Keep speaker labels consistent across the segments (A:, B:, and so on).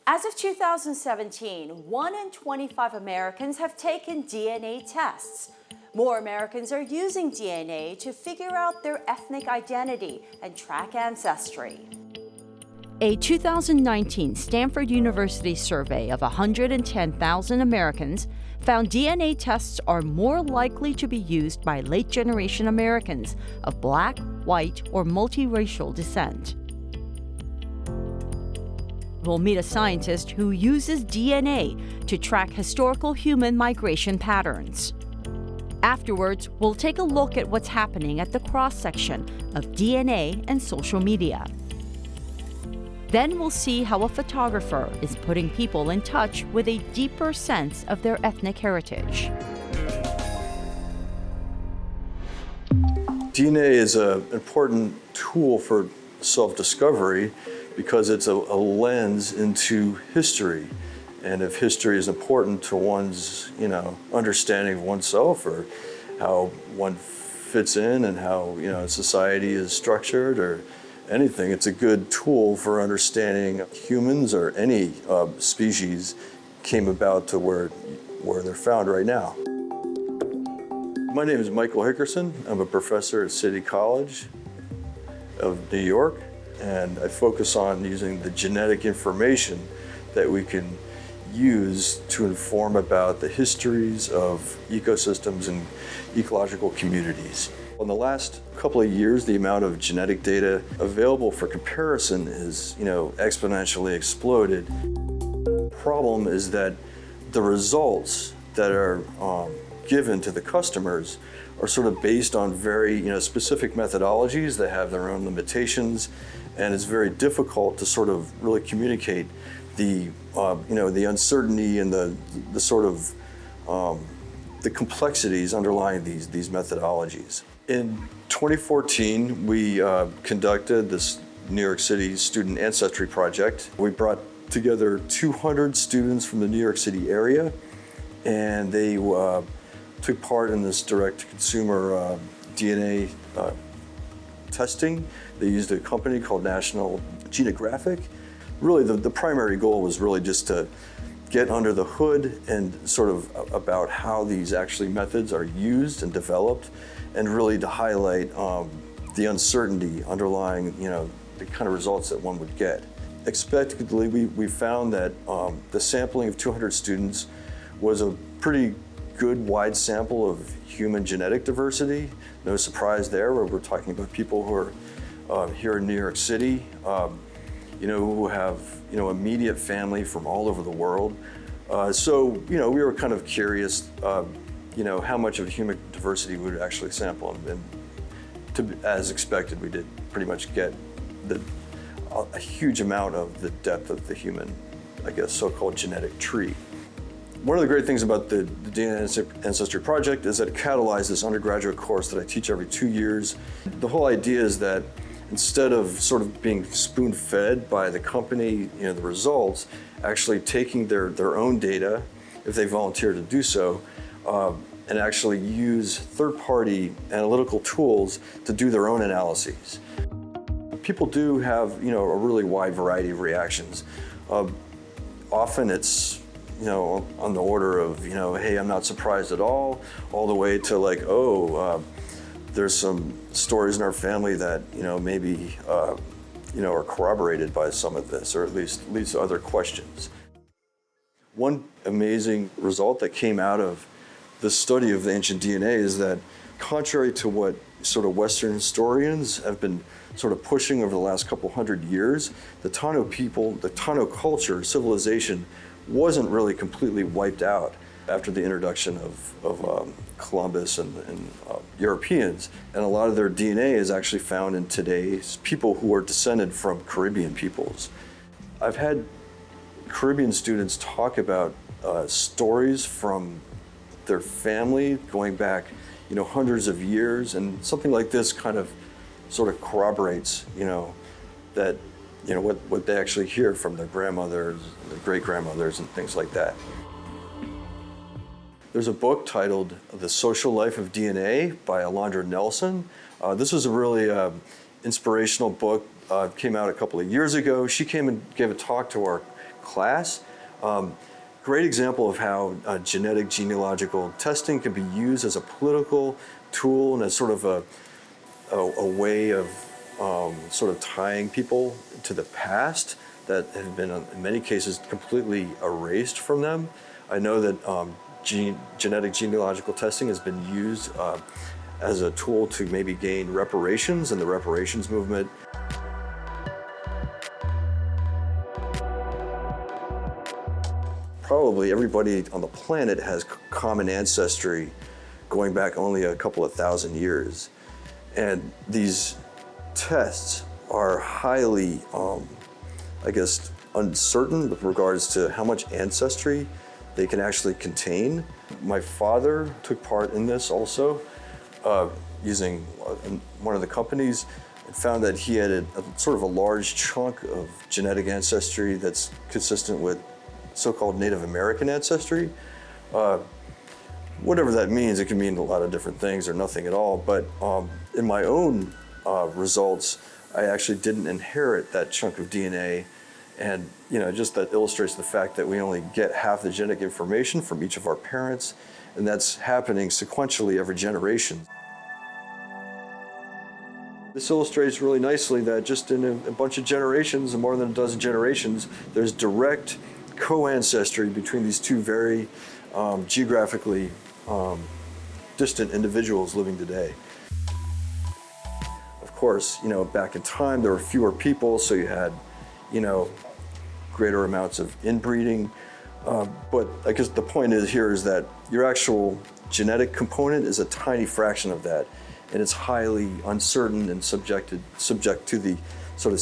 A: As of 2017, 1 in 25 Americans have taken DNA tests. More Americans are using DNA to figure out their ethnic identity and track ancestry. A 2019 Stanford University survey of 110,000 Americans found DNA tests are more likely to be used by late-generation Americans of Black, white, or multiracial descent. We'll meet a scientist who uses DNA to track historical human migration patterns. Afterwards, we'll take a look at what's happening at the cross-section of DNA and social media. Then we'll see how a photographer is putting people in touch with a deeper sense of their ethnic heritage.
B: DNA is an important tool for self-discovery because it's a lens into history. And if history is important to one's, understanding of oneself or how one fits in and how, society is structured or anything, it's a good tool for understanding humans or any species came about to where they're found right now. My name is Michael Hickerson. I'm a professor at City College of New York, and I focus on using the genetic information that we can use to inform about the histories of ecosystems and ecological communities. In the last couple of years, the amount of genetic data available for comparison has, exponentially exploded. The problem is that the results that are given to the customers are sort of based on very, specific methodologies that have their own limitations, and it's very difficult to sort of really communicate the, the uncertainty and the sort of the complexities underlying these methodologies. In 2014, we conducted this New York City Student Ancestry Project. We brought together 200 students from the New York City area, and they took part in this direct-to-consumer DNA testing. They used a company called National Geographic. Really, the primary goal was really just to get under the hood and sort of about how these actually methods are used and developed, and really to highlight the uncertainty underlying, the kind of results that one would get. Expectedly, we found that the sampling of 200 students was a pretty good wide sample of human genetic diversity. No surprise there, where we're talking about people who are here in New York City, who have, immediate family from all over the world. So, we were kind of curious, how much of human diversity we would actually sample. And as expected, we did pretty much get a huge amount of the depth of the human, so-called genetic tree. One of the great things about the DNA Ancestry Project is that it catalyzed this undergraduate course that I teach every 2 years. The whole idea is that instead of sort of being spoon-fed by the company, the results, actually taking their own data, if they volunteer to do so, and actually use third-party analytical tools to do their own analyses. People do have, a really wide variety of reactions. Often it's, on the order of, hey, I'm not surprised at all the way to like, there's some stories in our family that, maybe, are corroborated by some of this, or at least leads to other questions. One amazing result that came out of the study of the ancient DNA is that, contrary to what sort of Western historians have been sort of pushing over the last couple hundred years, the Tano people, the Tano culture, civilization, wasn't really completely wiped out after the introduction of Columbus and Europeans. And a lot of their DNA is actually found in today's people who are descended from Caribbean peoples. I've had Caribbean students talk about stories from their family going back, hundreds of years, and something like this kind of sort of corroborates, that, what they actually hear from their grandmothers, their great-grandmothers, and things like that. There's a book titled The Social Life of DNA by Alondra Nelson. This is a really inspirational book came out a couple of years ago. She came and gave a talk to our class. Great example of how genetic genealogical testing can be used as a political tool and as sort of a way of sort of tying people to the past that have been, in many cases, completely erased from them. I know that genetic genealogical testing has been used as a tool to maybe gain reparations in the reparations movement. Probably everybody on the planet has common ancestry going back only a couple of thousand years. And these tests are highly, I guess, uncertain with regards to how much ancestry they can actually contain. My father took part in this also, using one of the companies, and found that he had a sort of a large chunk of genetic ancestry that's consistent with so-called Native American ancestry. Whatever that means, it can mean a lot of different things or nothing at all, but in my own results, I actually didn't inherit that chunk of DNA, and just that illustrates the fact that we only get half the genetic information from each of our parents, and that's happening sequentially every generation. This illustrates really nicely that just in a bunch of generations, more than a dozen generations, there's direct co-ancestry between these two very geographically distant individuals living today. Of course, back in time there were fewer people, so you had, greater amounts of inbreeding. But I guess the point here is that your actual genetic component is a tiny fraction of that, and it's highly uncertain and subject to the sort of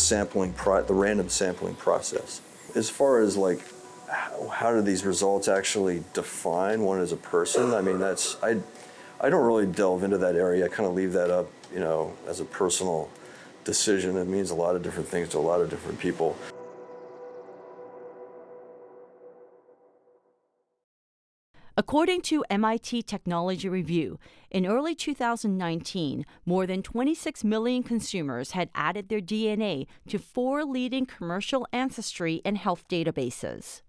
B: the random sampling process. As far as how do these results actually define one as a person? I mean, I don't really delve into that area. I kind of leave that up, as a personal decision. It means a lot of different things to a lot of different people.
A: According to MIT Technology Review, in early 2019, more than 26 million consumers had added their DNA to 4 leading commercial ancestry and health databases.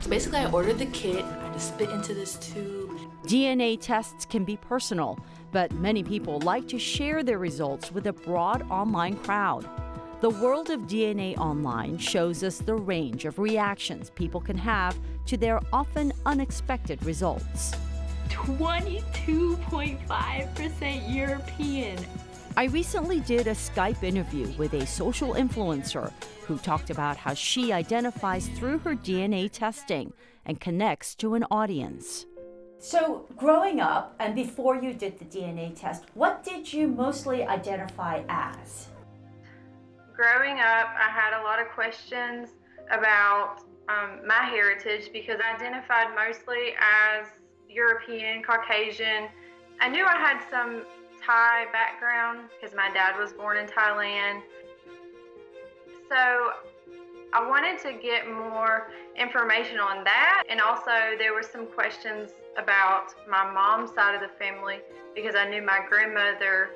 C: So basically, I ordered the kit, I had to spit into this tube.
A: DNA tests can be personal, but many people like to share their results with a broad online crowd. The world of DNA online shows us the range of reactions people can have to their often unexpected results.
C: 22.5% European.
A: I recently did a Skype interview with a social influencer who talked about how she identifies through her DNA testing and connects to an audience. So growing up and before you did the DNA test, what did you mostly identify as?
D: Growing up, I had a lot of questions about my heritage because I identified mostly as European, Caucasian. I knew I had some Thai background because my dad was born in Thailand. So I wanted to get more information on that. And also there were some questions about my mom's side of the family because I knew my grandmother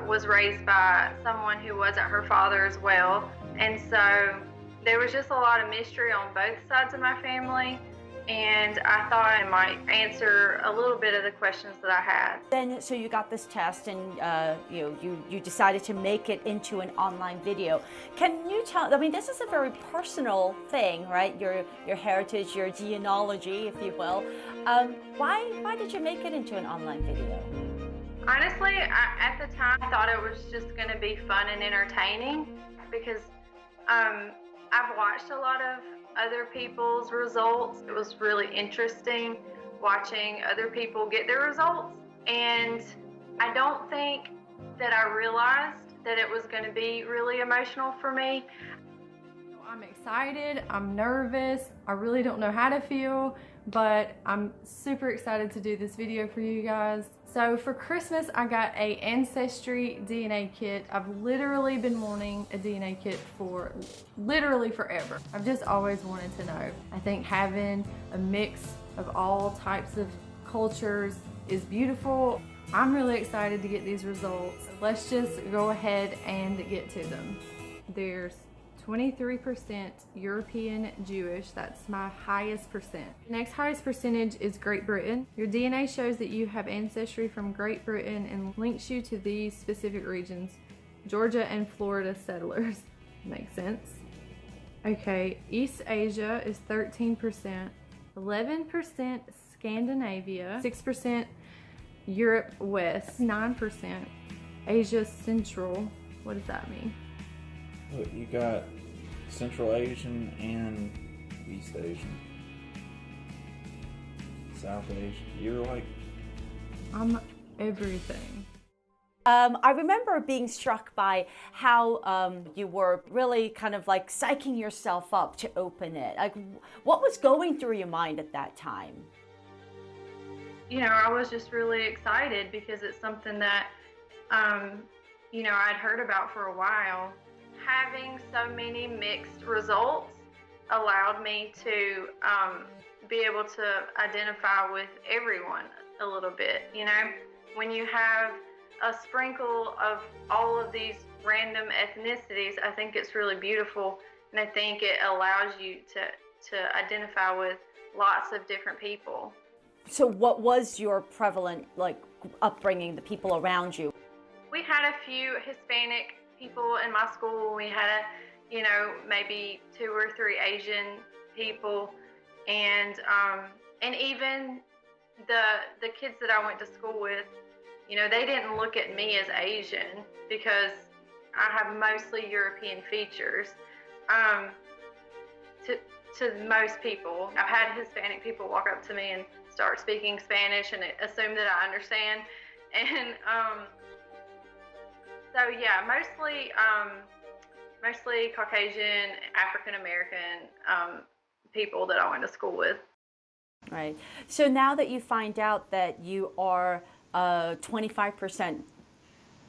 D: was raised by someone who wasn't her father as well. And so there was just a lot of mystery on both sides of my family. And I thought I might answer a little bit of the questions that I had.
A: Then, so you got this test and you decided to make it into an online video. Can you tell, I mean, this is a very personal thing, right? Your heritage, your genealogy, if you will. Why did you make it into an online video?
D: Honestly, at the time, I thought it was just going to be fun and entertaining because I've watched a lot of other people's results. It was really interesting watching other people get their results. And I don't think that I realized that it was going to be really emotional for me.
E: I'm excited, I'm nervous, I really don't know how to feel, but I'm super excited to do this video for you guys. So for Christmas, I got a Ancestry DNA kit. I've literally been wanting a DNA kit for literally forever. I've just always wanted to know. I think having a mix of all types of cultures is beautiful. I'm really excited to get these results. Let's just go ahead and get to them. There's 23% European Jewish. That's my highest percent. Next highest percentage is Great Britain. Your DNA shows that you have ancestry from Great Britain and links you to these specific regions: Georgia and Florida settlers. Makes sense. Okay, East Asia is 13%, 11% Scandinavia, 6% Europe West, 9% Asia Central. What does that mean?
F: Look, you got Central Asian and East Asian, South Asian. You're like,
E: I'm everything.
A: I remember being struck by how you were really kind of like psyching yourself up to open it. Like, what was going through your mind at that time?
D: You know, I was just really excited because it's something that, you know, I'd heard about for a while. Having so many mixed results allowed me to be able to identify with everyone a little bit. You know, when you have a sprinkle of all of these random ethnicities, I think it's really beautiful, and I think it allows you to identify with lots of different people.
A: So what was your prevalent like upbringing, the people around you?
D: We had a few Hispanic people in my school. We had you know, maybe 2 or 3 Asian people, and even the kids that I went to school with, you know, they didn't look at me as Asian because I have mostly European features. To most people, I've had Hispanic people walk up to me and start speaking Spanish and assume that I understand. And so yeah, mostly Caucasian, African American people that I went to school with.
A: Right. So now that you find out that you are 25%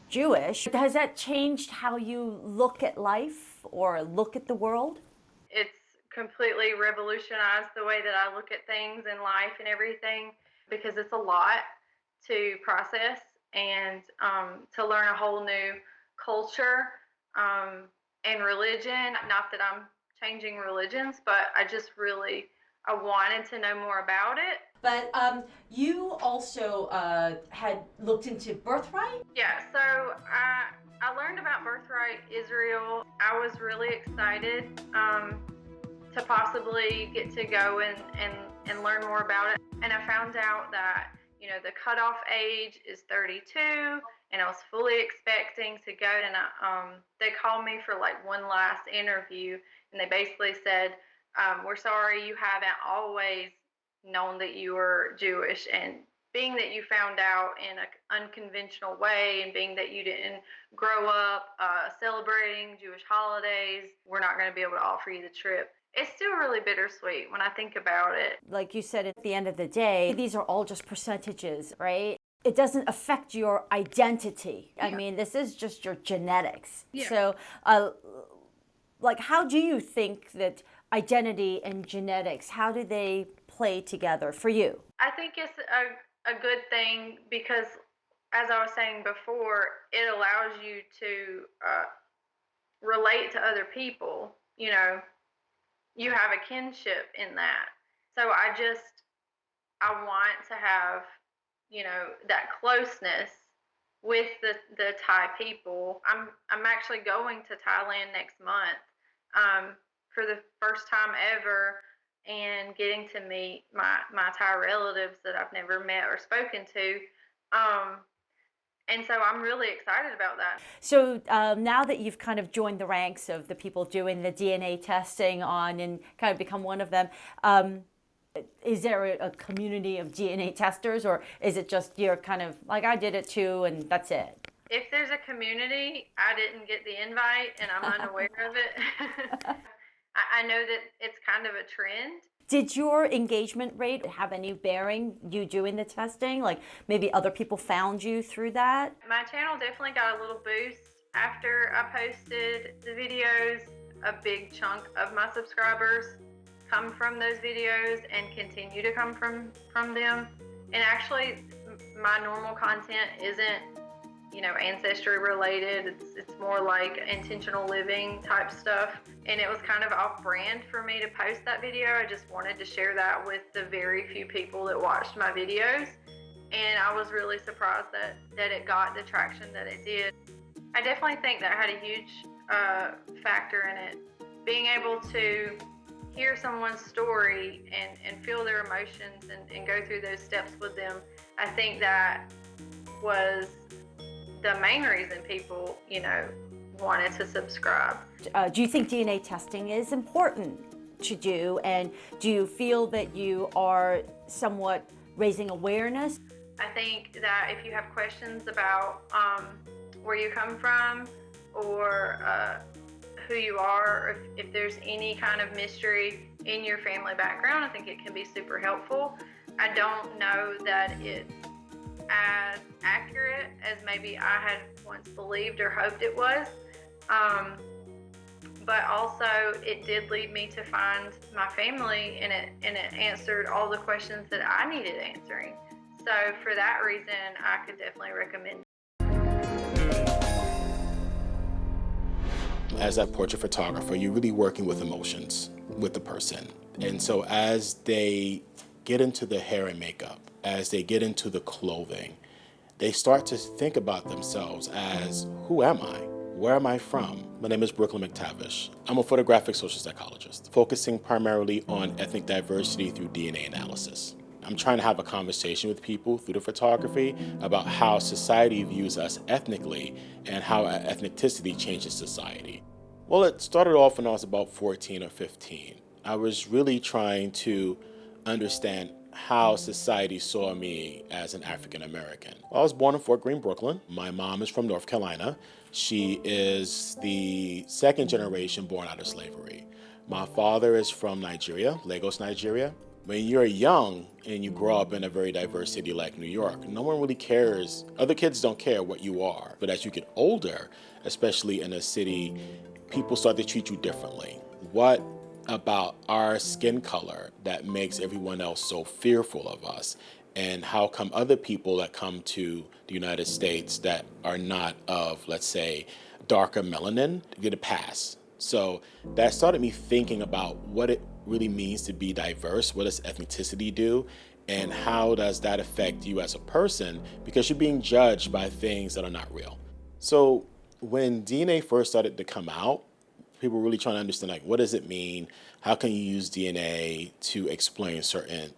A: Jewish, has that changed how you look at life or look at the world?
D: It's completely revolutionized the way that I look at things in life and everything, because it's a lot to process and to learn a whole new culture and religion. Not that I'm changing religions, but I wanted to know more about it.
A: But you also had looked into birthright?
D: Yeah, so I learned about Birthright Israel. I was really excited to possibly get to go and learn more about it. And I found out that, you know, the cutoff age is 32, and I was fully expecting to go. And they called me for like one last interview, and they basically said, we're sorry, you haven't always known that you were Jewish, and being that you found out in an unconventional way, and being that you didn't grow up celebrating Jewish holidays, we're not going to be able to offer you the trip. It's still really bittersweet when I think about it.
A: Like you said, at the end of the day, these are all just percentages, right? It doesn't affect your identity. Yeah. I mean, this is just your genetics. Yeah. So, like, how do you think that identity and genetics, how do they play together for you?
D: I think it's a good thing because, as I was saying before, it allows you to relate to other people. You know, you have a kinship in that. So I want to have, you know, that closeness with the Thai people. I'm actually going to Thailand next month for the first time ever, and getting to meet my Thai relatives that I've never met or spoken to. And so I'm really excited about that.
A: So now that you've kind of joined the ranks of the people doing the DNA testing on and kind of become one of them, is there a community of DNA testers, or is it just you're kind of like, I did it too and that's it?
D: If there's a community, I didn't get the invite and I'm unaware of it. I know that it's kind of a trend.
A: Did your engagement rate have any bearing, you doing the testing? Like maybe other people found you through that?
D: My channel definitely got a little boost after I posted the videos. A big chunk of my subscribers come from those videos and continue to come from them. And actually, my normal content isn't, Ancestry related. It's more like intentional living type stuff. And it was kind of off brand for me to post that video. I just wanted to share that with the very few people that watched my videos. And I was really surprised that it got the traction that it did. I definitely think that had a huge factor in it. Being able to hear someone's story and feel their emotions and go through those steps with them, I think that was the main reason people, wanted to subscribe.
A: Do you think DNA testing is important to do? And do you feel that you are somewhat raising awareness?
D: I think that if you have questions about where you come from or who you are, or if there's any kind of mystery in your family background, I think it can be super helpful. I don't know that it's as accurate as maybe I had once believed or hoped it was. But also it did lead me to find my family, and it answered all the questions that I needed answering. So for that reason, I could definitely recommend it.
G: As a portrait photographer, you're really working with emotions with the person. And so as they get into the hair and makeup, as they get into the clothing, they start to think about themselves as, who am I? Where am I from? My name is Brooklyn McTavish. I'm a photographic social psychologist, focusing primarily on ethnic diversity through DNA analysis. I'm trying to have a conversation with people through the photography about how society views us ethnically and how our ethnicity changes society. Well, it started off when I was about 14 or 15. I was really trying to understand how society saw me as an African American. I was born in Fort Greene, Brooklyn. My mom is from North Carolina. She is the second generation born out of slavery. My father is from Nigeria, Lagos, Nigeria. When you're young and you grow up in a very diverse city like New York, no one really cares. Other kids don't care what you are. But as you get older, especially in a city, people start to treat you differently. What about our skin color that makes everyone else so fearful of us? And how come other people that come to the United States that are not of, let's say, darker melanin get a pass? So that started me thinking about what it really means to be diverse. What does ethnicity do? And how does that affect you as a person? Because you're being judged by things that are not real. So when DNA first started to come out, people were really trying to understand, like, what does it mean? How can you use DNA to explain certain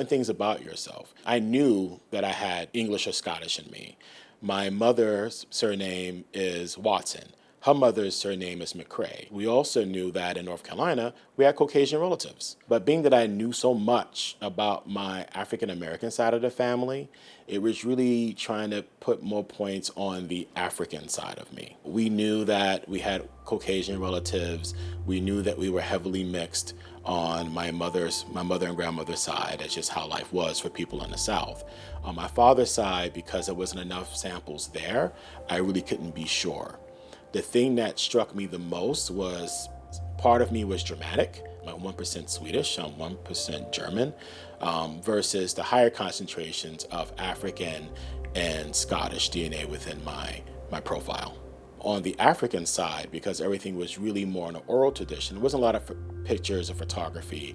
G: things about yourself? I knew that I had English or Scottish in me. My mother's surname is Watson. Her mother's surname is McCrae. We also knew that in North Carolina, we had Caucasian relatives. But being that I knew so much about my African American side of the family, it was really trying to put more points on the African side of me. We knew that we had Caucasian relatives. We knew that we were heavily mixed on my mother and grandmother's side. That's just how life was for people in the South. On my father's side, because there wasn't enough samples there, I really couldn't be sure. The thing that struck me the most was part of me was Germanic. I'm 1% Swedish, I'm 1% German, versus the higher concentrations of African and Scottish DNA within my profile. On the African side, because everything was really more in an oral tradition, there wasn't a lot of pictures or photography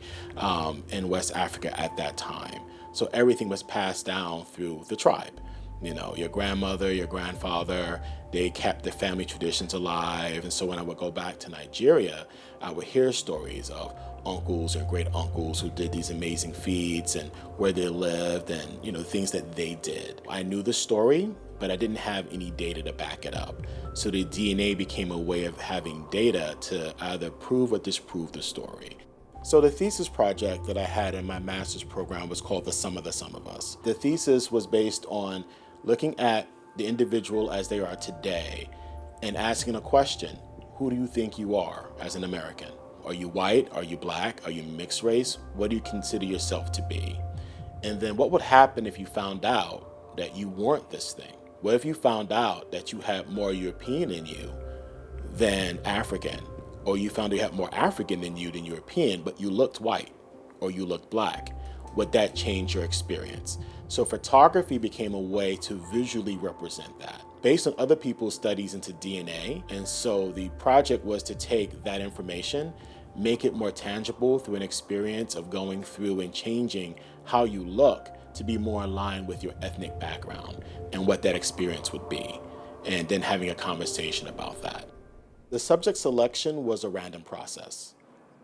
G: in West Africa at that time. So everything was passed down through the tribe. Your grandmother, your grandfather, they kept the family traditions alive. And so when I would go back to Nigeria, I would hear stories of uncles and great uncles who did these amazing feats and where they lived and, things that they did. I knew the story, but I didn't have any data to back it up. So the DNA became a way of having data to either prove or disprove the story. So the thesis project that I had in my master's program was called The Sum of Us. The thesis was based on looking at the individual as they are today and asking a question: who do you think you are as an American? Are you white? Are you black? Are you mixed race? What do you consider yourself to be? And then what would happen if you found out that you weren't this thing? What if you found out that you had more European in you than African? Or you found you had more African in you than European, but you looked white or you looked black? would that change your experience? So photography became a way to visually represent that based on other people's studies into DNA. And so the project was to take that information, make it more tangible through an experience of going through and changing how you look to be more aligned with your ethnic background and what that experience would be, and then having a conversation about that. The subject selection was a random process.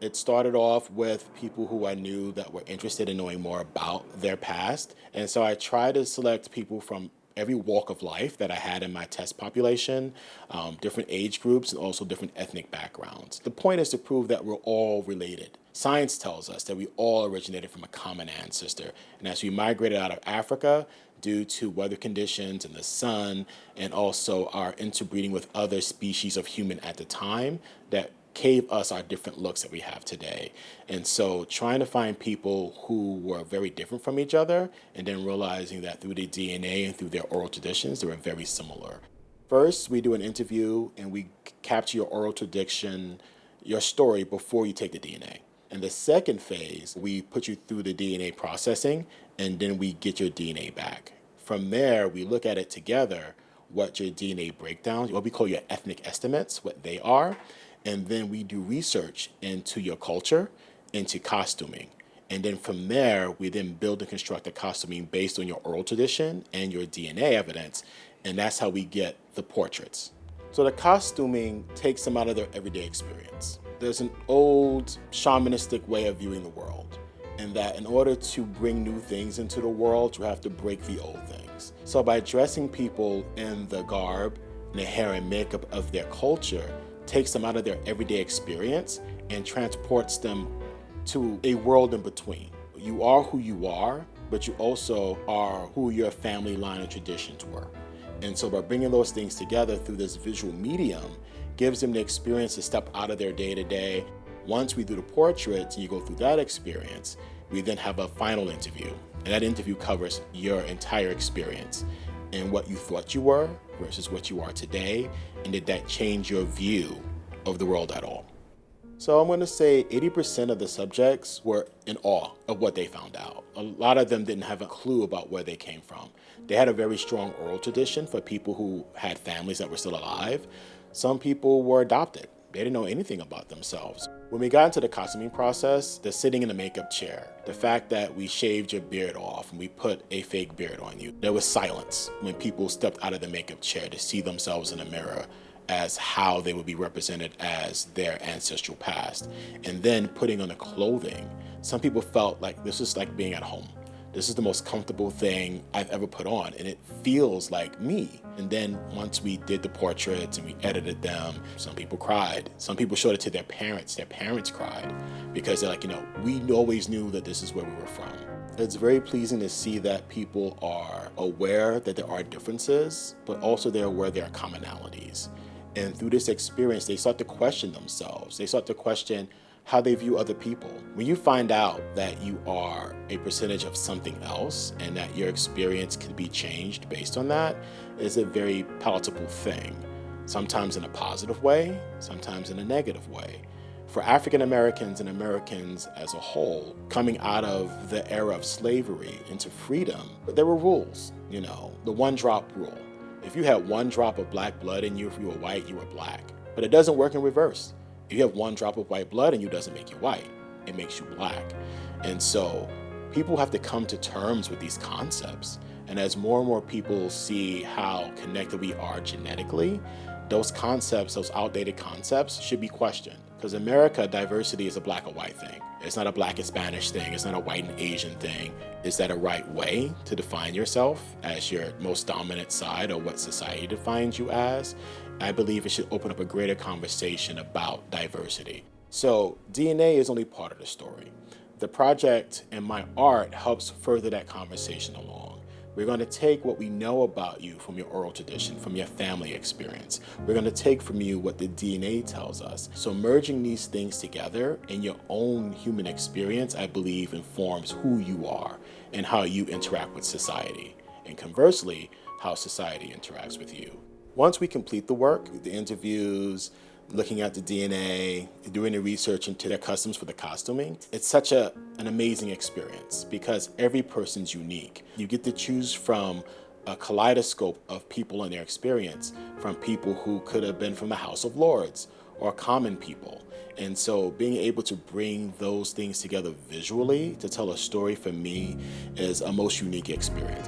G: It started off with people who I knew that were interested in knowing more about their past. And so I tried to select people from every walk of life that I had in my test population, different age groups, and also different ethnic backgrounds. The point is to prove that we're all related. Science tells us that we all originated from a common ancestor. And as we migrated out of Africa, due to weather conditions and the sun, and also our interbreeding with other species of human at the time, that gave us our different looks that we have today. And so trying to find people who were very different from each other, and then realizing that through the DNA and through their oral traditions, they were very similar. First, we do an interview and we capture your oral tradition, your story before you take the DNA. In the second phase, we put you through the DNA processing, and then we get your DNA back. From there, we look at it together, what your DNA breakdown, what we call your ethnic estimates, what they are. And then we do research into your culture, into costuming. And then from there, we then build and construct a costuming based on your oral tradition and your DNA evidence. And that's how we get the portraits. So the costuming takes them out of their everyday experience. There's an old shamanistic way of viewing the world, and that in order to bring new things into the world, you have to break the old things. So by dressing people in the garb and the hair and makeup of their culture, takes them out of their everyday experience and transports them to a world in between. You are who you are, but you also are who your family line and traditions were. And so by bringing those things together through this visual medium, gives them the experience to step out of their day-to-day. Once we do the portraits and you go through that experience, we then have a final interview. And that interview covers your entire experience and what you thought you were versus what you are today, and did that change your view of the world at all? So I'm going to say 80% of the subjects were in awe of what they found out. A lot of them didn't have a clue about where they came from. They had a very strong oral tradition for people who had families that were still alive. Some people were adopted. They didn't know anything about themselves. When we got into the costuming process, the sitting in the makeup chair, the fact that we shaved your beard off and we put a fake beard on you, there was silence when people stepped out of the makeup chair to see themselves in a mirror as how they would be represented as their ancestral past. And then putting on the clothing, some people felt like this is like being at home. This is the most comfortable thing I've ever put on, and it feels like me. And then once we did the portraits and we edited them, some people cried. Some people showed it to their parents. Their parents cried because they're like, we always knew that this is where we were from. It's very pleasing to see that people are aware that there are differences, but also they're aware there are commonalities. And through this experience, they start to question themselves. They start to question how they view other people. When you find out that you are a percentage of something else and that your experience can be changed based on that, is a very palatable thing. Sometimes in a positive way, sometimes in a negative way. For African Americans and Americans as a whole, coming out of the era of slavery into freedom, there were rules, the one drop rule. If you had one drop of black blood in you, if you were white, you were black. But it doesn't work in reverse. If you have one drop of white blood in you, it doesn't make you white, it makes you black. And so people have to come to terms with these concepts. And as more and more people see how connected we are genetically, those concepts, those outdated concepts should be questioned. Because in America, diversity is a black or white thing. It's not a black and Spanish thing. It's not a white and Asian thing. Is that a right way to define yourself as your most dominant side or what society defines you as? I believe it should open up a greater conversation about diversity. So DNA is only part of the story. The project and my art helps further that conversation along. We're going to take what we know about you from your oral tradition, from your family experience. We're going to take from you what the DNA tells us. So merging these things together in your own human experience, I believe, informs who you are and how you interact with society. And conversely, how society interacts with you. Once we complete the work, the interviews, looking at the DNA, doing the research into their customs for the costuming. It's such an amazing experience because every person's unique. You get to choose from a kaleidoscope of people and their experience, from people who could have been from the House of Lords or common people. And so being able to bring those things together visually to tell a story for me is a most unique experience.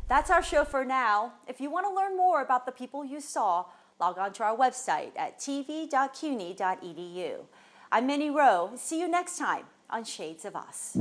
A: That's our show for now. If you want to learn more about the people you saw, log on to our website at tv.cuny.edu. I'm Minnie Rowe. See you next time on Shades of Us.